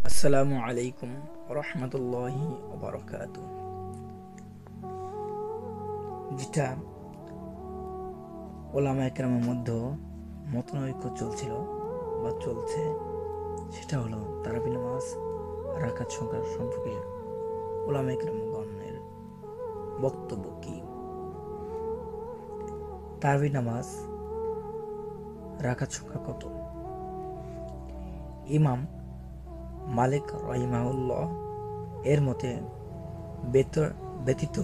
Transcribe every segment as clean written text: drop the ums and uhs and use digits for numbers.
আসসালামু আলাইকুম রহমতুল্লাহি ওবারাকাতু। যেটা ওলামা একরামের মধ্যে মতনৈক্য চলছিল বা চলছে, সেটা হলো তারাবি নামাজ রাকাত সংখ্যা সম্পর্কে ওলামা একরামগণের বক্তব্য কি। তারাবি নামাজ রাকাত সংখ্যা কত? ইমাম মালিক রাহিমাহুল্লাহ এর মতে ব্যতীত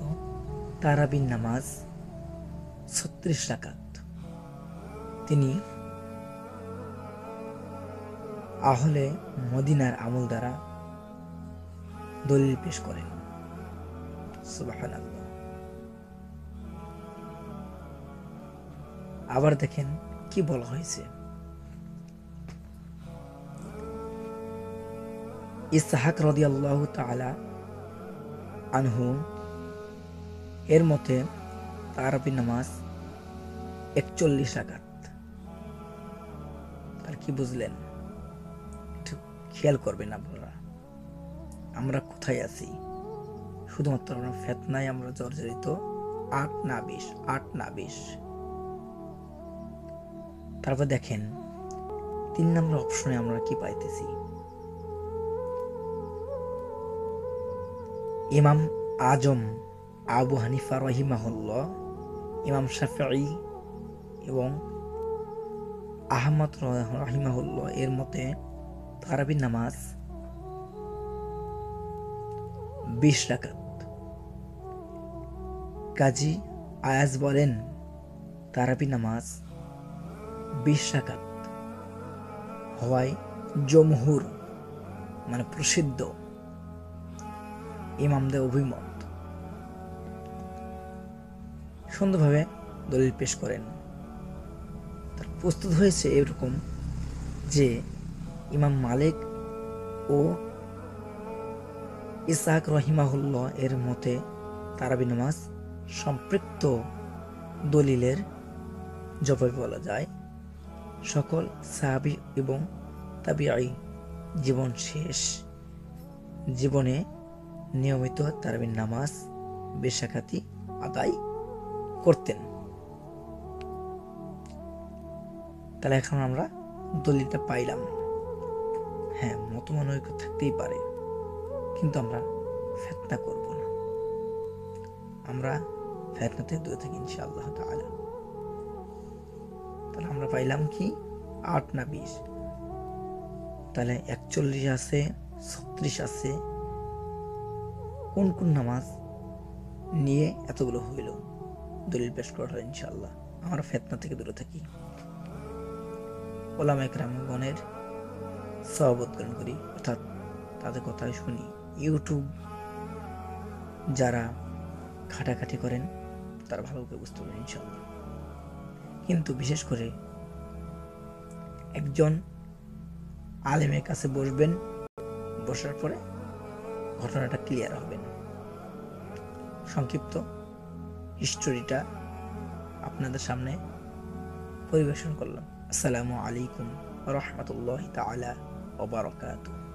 তারাবির নামাজ 36 রাকাত। তিনি আহলে মদিনার আমল দ্বারা দলিল পেশ করেন। সুবহানাল্লাহ। আবার দেখেন কি বলা হয়েছে। ইসহাক রাদিয়াল্লাহু তাআলা আনহু এর মতে তারাবি নামাজ 41 রাকাত। আর কি বুঝলেন? একটু খেয়াল করবেন আপনারা, আমরা কোথায় আছি। শুধুমাত্র আমরা ফিতনায় আমরা জর্জরিত। 8 না 20, 8 না 20। তারপর দেখেন 3 নম্বর অপশনে আমরা কি পাইতেছি। ইমাম আজম আবু হানিফা রাহিমাহুল্লাহ, ইমাম শাফিঈ এবং আহমদ রাহিমাহুল্লাহ এর মতে তারাবি নামাজ 20 রাকাত। কাজী আয়াজ বলেন তারাবি নামাজ 20 রাকাত হওয়ায় জমহুর মানে প্রসিদ্ধ ইমামদের অভিমত। সুন্দরভাবে দলিল পেশ করেন। তার প্রস্তুত হয়েছে এরকম যে ইমাম মালিক ও ইসহাক রাহিমাহুল্লাহ এর মতে তারাবি নামাজ সম্পৃক্ত দলিলের জবাবে বলা যায় সকল সাহাবী এবং তাবিঈ জীবন শেষ জীবনে নিয়মিত তারাবির নামাজ বেশাকাতি আদায় করতেন। তাহলে এখন আমরা দলিলটা পাইলাম। হ্যাঁ, মতমানৈক্য থাকতেই পারে, কিন্তু আমরা ফিতনা করব না। আমরা ফিতনা থেকে দূরে থাকি ইনশাআল্লাহ তাআলা। তাহলে আমরা পাইলাম কি 8 না 20। তাহলে 41 আছে, 36 আছে। কোন কোন নামাজ নিয়ে এতগুলো হইল? দলিল পেশ করা হয় ইনশাআল্লাহ। আমরা ফিতনা থেকে দূরে থাকি। ওলামা একরামগণের সহবত গ্রহণ করি, অর্থাৎ তাদের কথাই শুনি। ইউটিউব যারা খাটাখাটি করেন তারা ভালো করে বুঝতে পারেন ইনশাআল্লাহ। কিন্তু বিশেষ করে একজন আলেমের কাছে বসবেন, বসার পরে ঘটনাটা ক্লিয়ার হবেন। সংক্ষিপ্ত হিস্টোরিটা আপনাদের সামনে পরিবেশন করলাম। আসসালামু আলাইকুম রহমতুল্লাহি তাআলা ওয়া বারাকাতুহু।